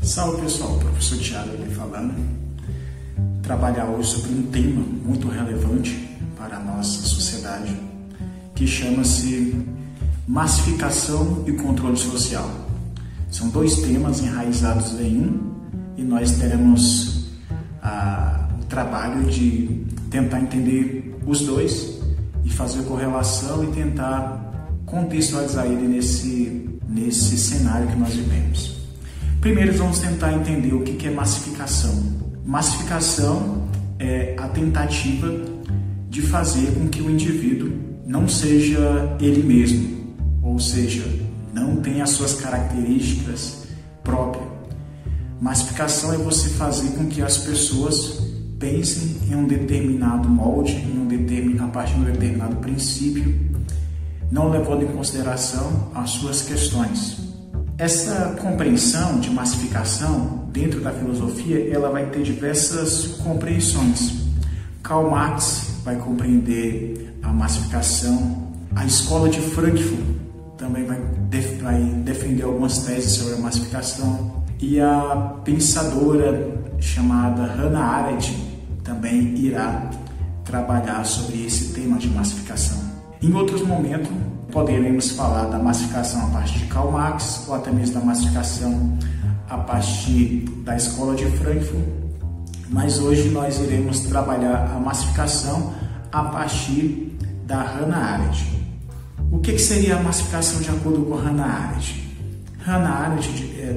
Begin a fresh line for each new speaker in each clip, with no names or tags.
Salve pessoal, professor Thiago aqui falando. Trabalhar hoje sobre um tema muito relevante para a nossa sociedade, que chama-se massificação e controle social. São dois temas enraizados em um e nós teremos o trabalho de tentar entender os dois e fazer correlação e tentar contextualizar ele nesse cenário que nós vivemos. Primeiro, vamos tentar entender o que é massificação. Massificação é a tentativa de fazer com que o indivíduo não seja ele mesmo, ou seja, não tenha as suas características próprias. Massificação é você fazer com que as pessoas pensem em um determinado molde, a partir de um determinado princípio, não levando em consideração as suas questões. Essa compreensão de massificação dentro da filosofia, ela vai ter diversas compreensões. Karl Marx vai compreender a massificação, a escola de Frankfurt também vai defender algumas teses sobre a massificação, e a pensadora chamada Hannah Arendt também irá trabalhar sobre esse tema de massificação. Em outros momentos, poderemos falar da massificação a partir de Karl Marx ou até mesmo da massificação a partir da escola de Frankfurt, mas hoje nós iremos trabalhar a massificação a partir da Hannah Arendt. O que seria a massificação de acordo com Hannah Arendt? Hannah Arendt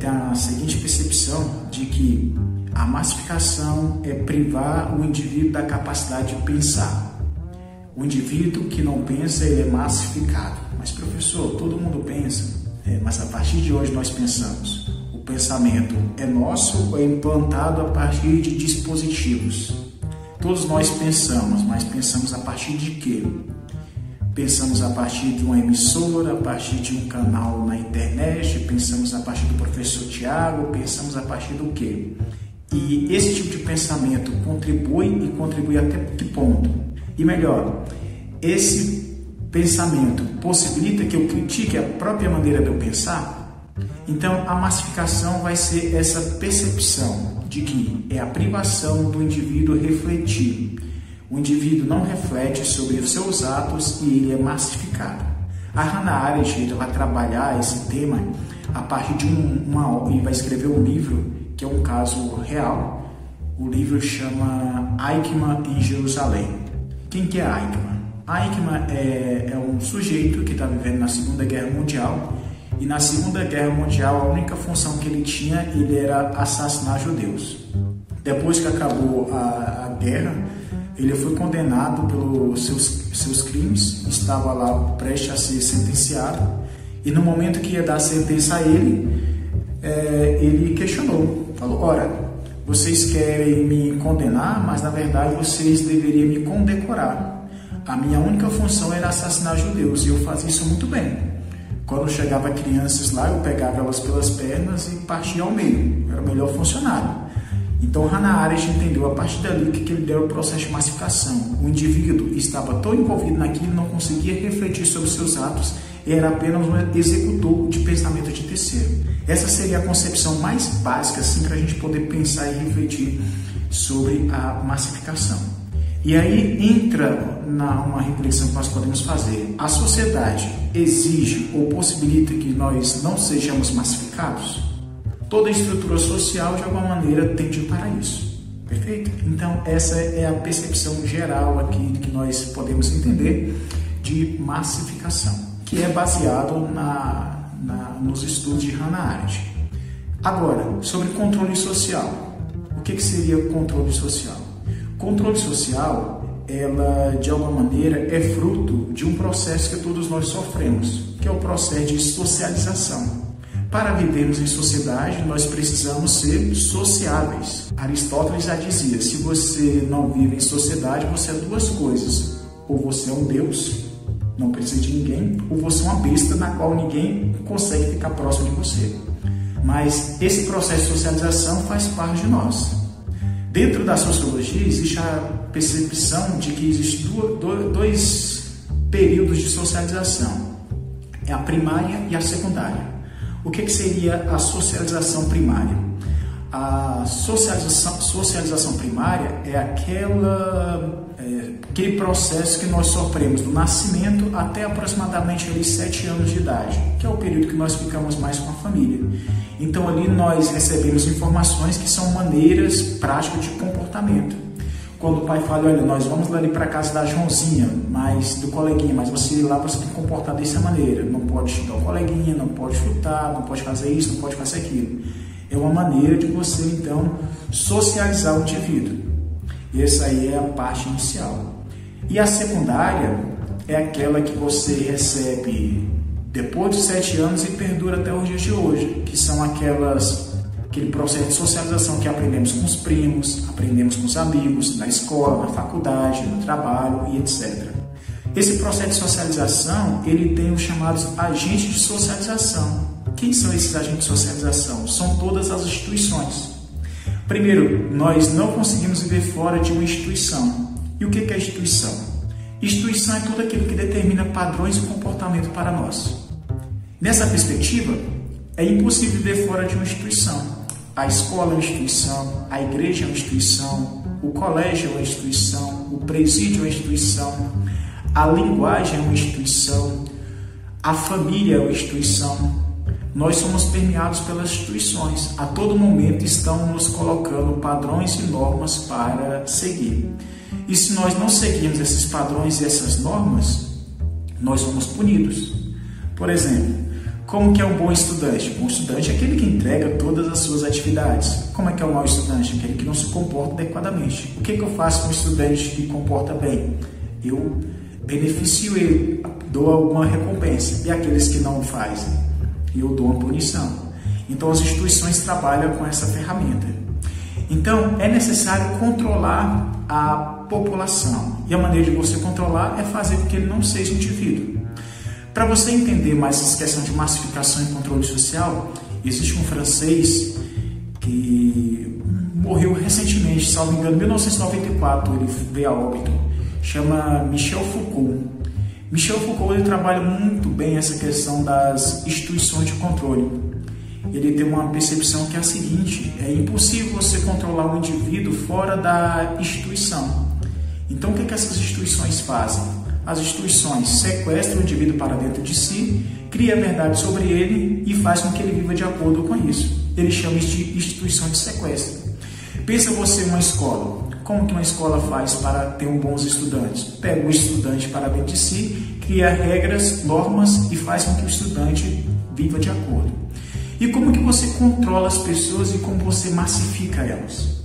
tem a seguinte percepção de que a massificação é privar o indivíduo da capacidade de pensar. O indivíduo que não pensa, ele é massificado. Mas professor, todo mundo pensa. Mas a partir de hoje nós pensamos. O pensamento é nosso ou é implantado a partir de dispositivos? Todos nós pensamos, mas pensamos a partir de quê? Pensamos a partir de uma emissora, a partir de um canal na internet, pensamos a partir do professor Thiago, pensamos a partir do quê? E esse tipo de pensamento contribui até que ponto? E melhor, esse pensamento possibilita que eu critique a própria maneira de eu pensar? Então, a massificação vai ser essa percepção de que é a privação do indivíduo refletir. O indivíduo não reflete sobre os seus atos e ele é massificado. A Hannah Arendt vai trabalhar esse tema a partir de e vai escrever um livro que é um caso real. O livro chama Eichmann em Jerusalém. Quem que é Eichmann? Eichmann é um sujeito que está vivendo na Segunda Guerra Mundial, e na Segunda Guerra Mundial a única função que ele tinha era assassinar judeus. Depois que acabou a guerra, ele foi condenado pelos seus crimes, estava lá prestes a ser sentenciado, e no momento que ia dar a sentença a ele questionou, falou: ora, vocês querem me condenar, mas na verdade vocês deveriam me condecorar. A minha única função era assassinar judeus e eu fazia isso muito bem. Quando chegava crianças lá, eu pegava elas pelas pernas e partia ao meio. Eu era o melhor funcionário. Então Hannah Arendt entendeu a partir dali que ele deu o processo de massificação. O indivíduo estava tão envolvido naquilo, não conseguia refletir sobre seus atos e era apenas um executor de pensamento de terceiro. Essa seria a concepção mais básica assim, para a gente poder pensar e refletir sobre a massificação. E aí entra uma reflexão que nós podemos fazer. A sociedade exige ou possibilita que nós não sejamos massificados? Toda estrutura social, de alguma maneira, tende para isso. Perfeito? Então, essa é a percepção geral aqui que nós podemos entender de massificação, que é baseado nos estudos de Hannah Arendt. Agora, sobre controle social. O que seria controle social? Controle social, ela, de alguma maneira, é fruto de um processo que todos nós sofremos, que é o processo de socialização. Para vivermos em sociedade, nós precisamos ser sociáveis. Aristóteles já dizia: se você não vive em sociedade, você é duas coisas. Ou você é um deus, não precisa de ninguém, ou você é uma besta na qual ninguém consegue ficar próximo de você. Mas esse processo de socialização faz parte de nós. Dentro da sociologia, existe a percepção de que existem dois períodos de socialização. É a primária e a secundária. O que seria a socialização primária? A socialização primária é aquele processo que nós sofremos do nascimento até aproximadamente ali 7 anos de idade, que é o período que nós ficamos mais com a família. Então ali nós recebemos informações que são maneiras práticas de comportamento. Quando o pai fala, olha, nós vamos ali para a casa da Joãozinha, do coleguinha, mas você ir lá, você tem que comportar dessa maneira. Não pode chutar o coleguinha, não pode chutar, não pode fazer isso, não pode fazer aquilo. É uma maneira de você, então, socializar o indivíduo. E essa aí é a parte inicial. E a secundária é aquela que você recebe depois de 7 anos e perdura até os dias de hoje, que são aquele processo de socialização que aprendemos com os primos, aprendemos com os amigos, na escola, na faculdade, no trabalho e etc. Esse processo de socialização, ele tem os chamados agentes de socialização. Quem são esses agentes de socialização? São todas as instituições. Primeiro, nós não conseguimos viver fora de uma instituição. E o que é instituição? Instituição é tudo aquilo que determina padrões de comportamento para nós. Nessa perspectiva, é impossível viver fora de uma instituição. A escola é uma instituição, a igreja é uma instituição, o colégio é uma instituição, o presídio é uma instituição, a linguagem é uma instituição, a família é uma instituição. Nós somos permeados pelas instituições. A todo momento estão nos colocando padrões e normas para seguir. E se nós não seguirmos esses padrões e essas normas, nós somos punidos. Por exemplo, como que é um bom estudante? Um bom estudante é aquele que entrega todas as suas atividades. Como é que é um mau estudante? Aquele que não se comporta adequadamente. O que eu faço com um estudante que comporta bem? Eu beneficio ele, dou alguma recompensa. E aqueles que não fazem? Eu dou uma punição. Então as instituições trabalham com essa ferramenta. Então é necessário controlar a população. E a maneira de você controlar é fazer com que ele não seja um indivíduo. Para você entender mais essa questão de massificação e controle social, existe um francês que morreu recentemente, salvo engano, em 1994, ele veio a óbito, chama Michel Foucault. Michel Foucault ele trabalha muito bem essa questão das instituições de controle. Ele tem uma percepção que é a seguinte: é impossível você controlar um indivíduo fora da instituição. Então o que essas instituições fazem? As instituições sequestram o indivíduo para dentro de si, cria a verdade sobre ele e faz com que ele viva de acordo com isso. Ele chama isso de instituição de sequestro. Pensa você em uma escola. Como que uma escola faz para ter bons estudantes? Pega o estudante para dentro de si, cria regras, normas e faz com que o estudante viva de acordo. E como que você controla as pessoas e como você massifica elas?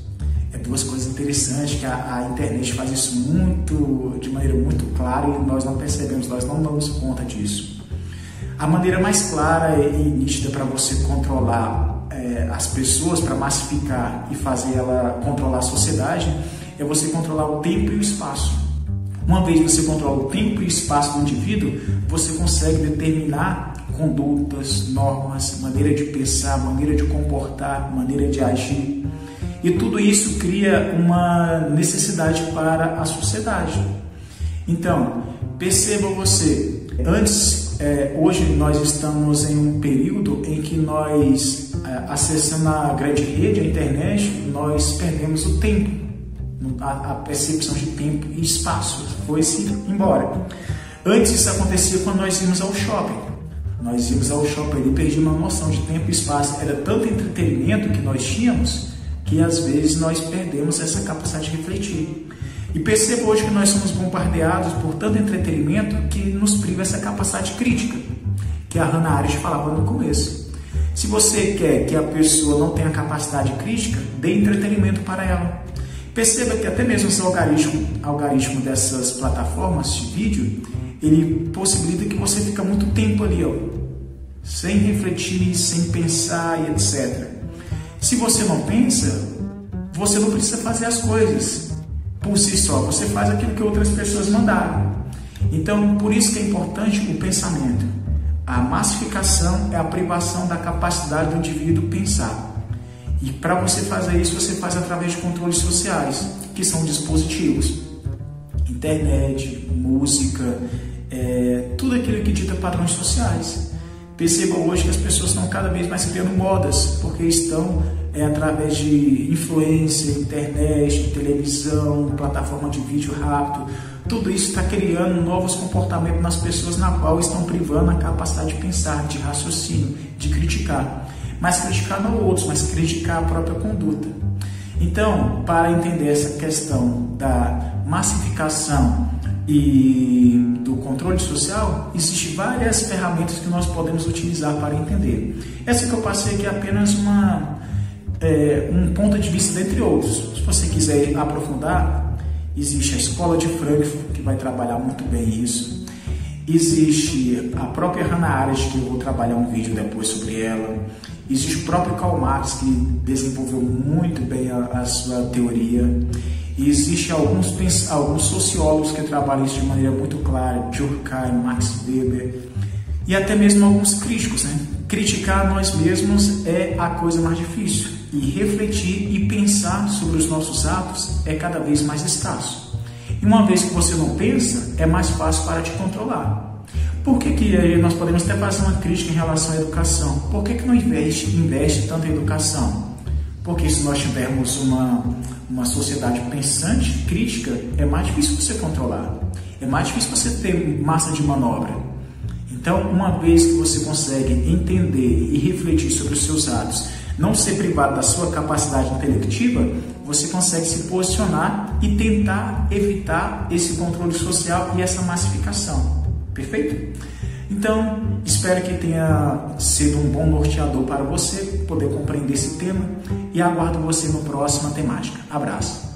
É duas coisas interessantes que a internet faz isso de maneira muito clara e nós não percebemos, nós não damos conta disso. A maneira mais clara e nítida para você controlar as pessoas, para massificar e fazer ela controlar a sociedade, é você controlar o tempo e o espaço. Uma vez que você controla o tempo e o espaço do indivíduo, você consegue determinar condutas, normas, maneira de pensar, maneira de comportar, maneira de agir. E tudo isso cria uma necessidade para a sociedade. Então, perceba você, hoje nós estamos em um período em que nós, acessando a grande rede, a internet, nós perdemos o tempo, a percepção de tempo e espaço foi-se embora. Antes isso acontecia quando nós íamos ao shopping. Nós íamos ao shopping e perdíamos uma noção de tempo e espaço. Era tanto entretenimento que nós tínhamos que às vezes nós perdemos essa capacidade de refletir. E perceba hoje que nós somos bombardeados por tanto entretenimento que nos priva essa capacidade crítica, que a Hannah Arendt falava no começo. Se você quer que a pessoa não tenha capacidade crítica, dê entretenimento para ela. Perceba que até mesmo esse algoritmo dessas plataformas de vídeo, ele possibilita que você fique muito tempo ali, sem refletir, sem pensar e etc. Se você não pensa, você não precisa fazer as coisas por si só, você faz aquilo que outras pessoas mandaram. Então, por isso que é importante o pensamento. A massificação é a privação da capacidade do indivíduo pensar. E para você fazer isso, você faz através de controles sociais, que são dispositivos. Internet, música, tudo aquilo que dita padrões sociais. Perceba hoje que as pessoas estão cada vez mais criando modas, porque estão através de influência, internet, televisão, plataforma de vídeo rápido. Tudo isso está criando novos comportamentos nas pessoas, na qual estão privando a capacidade de pensar, de raciocínio, de criticar. Mas criticar não outros, mas criticar a própria conduta. Então, para entender essa questão da massificação e do controle social, existem várias ferramentas que nós podemos utilizar para entender. Essa que eu passei aqui é apenas um ponto de vista dentre outros. Se você quiser aprofundar, existe a Escola de Frankfurt, que vai trabalhar muito bem isso. Existe a própria Hannah Arendt, que eu vou trabalhar um vídeo depois sobre ela. Existe o próprio Karl Marx, que desenvolveu muito bem a sua teoria. E existe alguns sociólogos que trabalham isso de maneira muito clara, Durkheim, Max Weber, e até mesmo alguns críticos, né? Criticar nós mesmos é a coisa mais difícil, e refletir e pensar sobre os nossos atos é cada vez mais escasso. E uma vez que você não pensa, é mais fácil para te controlar. Por que nós podemos até fazer uma crítica em relação à educação? Por que não investe tanto em educação? Porque se nós tivermos uma sociedade pensante, crítica, é mais difícil você controlar. É mais difícil você ter massa de manobra. Então, uma vez que você consegue entender e refletir sobre os seus atos, não ser privado da sua capacidade intelectiva, você consegue se posicionar e tentar evitar esse controle social e essa massificação. Perfeito? Então, espero que tenha sido um bom norteador para você poder compreender esse tema e aguardo você no próximo Temática. Abraço!